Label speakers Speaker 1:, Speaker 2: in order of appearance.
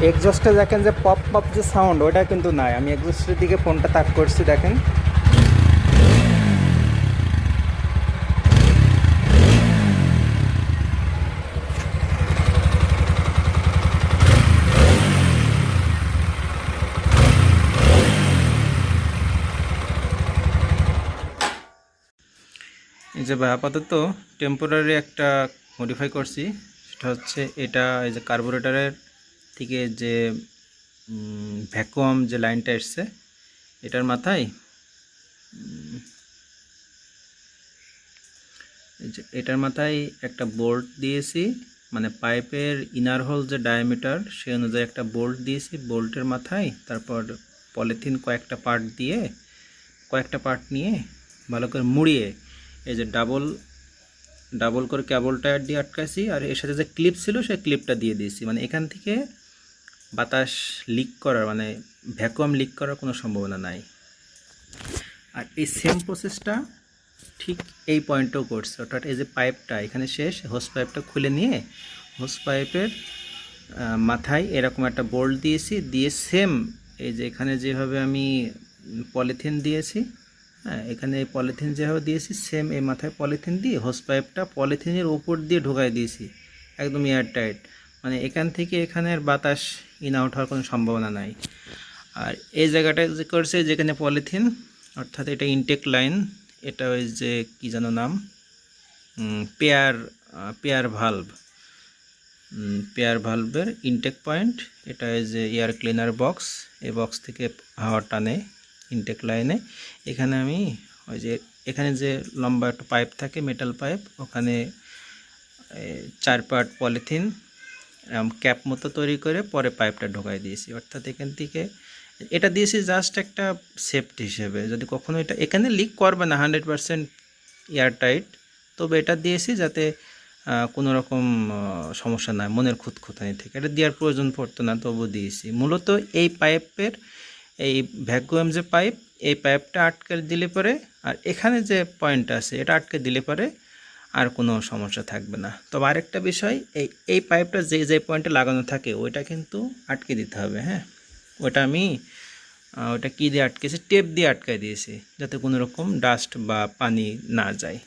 Speaker 1: এক্সজস্টে দেখেন যে pop pop যে সাউন্ড ওটা কিন্তু নাই। আমি এক্সজস্টের দিকে ফোনটা তাক করছি, দেখেন এই যে ভাই আপাতত টেম্পোরারি একটা মডিফাই করছি। সেটা হচ্ছে এটা এই যে কার্বোরেটরের থেকে যে ভ্যাকুয়াম যে লাইনটা এসছে এটার মাথায় এটার মাথায় একটা বোল্ট দিয়েছি, মানে পাইপের ইনার হোল যে ডায়ামিটার সেই অনুযায়ী একটা বোল্ট দিয়েছি বোল্টের মাথায়। তারপর পলিথিন কয়েকটা পার্ট নিয়ে ভালো করে মুড়িয়ে এই যে ডাবল করে কেবল টায়ার দিয়ে আটকাইছি। আর এর সাথে যে ক্লিপ ছিল সেই ক্লিপটা দিয়ে দিয়েছি, মানে এখান থেকে বাতাস লিক করার, মানে ভ্যাকুয়াম লিক করার কোনো সম্ভাবনা নাই। আর এই সেম প্রসেসটা ঠিক এই পয়েন্টেও করছে, অর্থাৎ এই যে পাইপটা এখানে শেষ, হোস পাইপটা খুলে নিয়ে হোস পাইপের মাথায় এরকম একটা বোল্ট দিয়েছি, দিয়ে সেম এই যে এখানে যেভাবে আমি পলিথিন দিয়েছি, হ্যাঁ এখানে এই পলিথিন যেভাবে দিয়েছি সেম এই মাথায় পলিথিন দিয়ে হোস পাইপটা পলিথিনের উপর দিয়ে ঢোকাই দিয়েছি একদম এয়ার টাইট, মানে এখান থেকে এখানের বাতাস ইন আউট হওয়ার কোনো সম্ভাবনা নাই। আর এই জায়গাটা যে করছে যেখানে পলিথিন, অর্থাৎ এটা ইনটেক লাইন, এটা ওই যে কী যেন নাম, পেয়ার ভালভের ইনটেক পয়েন্ট। এটা এই যে এয়ার ক্লিনার বক্স, এই বক্স থেকে হাওয়া টানে ইনটেক লাইনে। এখানে আমি ওই যে এখানে যে লম্বা একটা পাইপ থাকে মেটাল পাইপ, ওখানে 4 পার্ট পলিথিন ক্যাপ মতো তৈরি করে পরে পাইপটা ঢোকাই দিয়েছি। অর্থাৎ এখান থেকে এটা দিয়েছি জাস্ট একটা সেফটি হিসেবে, যদি কখনো এটা এখানে লিক করবে না 100% এয়ার টাইট, তবে এটা দিয়েছি যাতে কোনো রকম সমস্যা না, মনের খুঁতখুঁতানি থেকে এটা দেওয়ার প্রয়োজন পড়তো না, তবু দিয়েছি। মূলত এই পাইপের এই ভ্যাকুয়াম যে পাইপ, এই পাইপটা আটকে দিলে পরে আর এখানে যে পয়েন্টটা আছে এটা আটকে দিলে পরে আর কোনো সমস্যা থাকবে না। তবে আরেকটা বিষয়, এই পাইপটা যে পয়েন্টে লাগানো থাকে ওইটা কিন্তু আটকে দিতে হবে, হ্যাঁ ওটা আমি ওটা কী দিয়ে আটকেছি, টেপ দিয়ে আটকাই দিয়েছি যাতে কোনো রকম ডাস্ট বা পানি না যায়।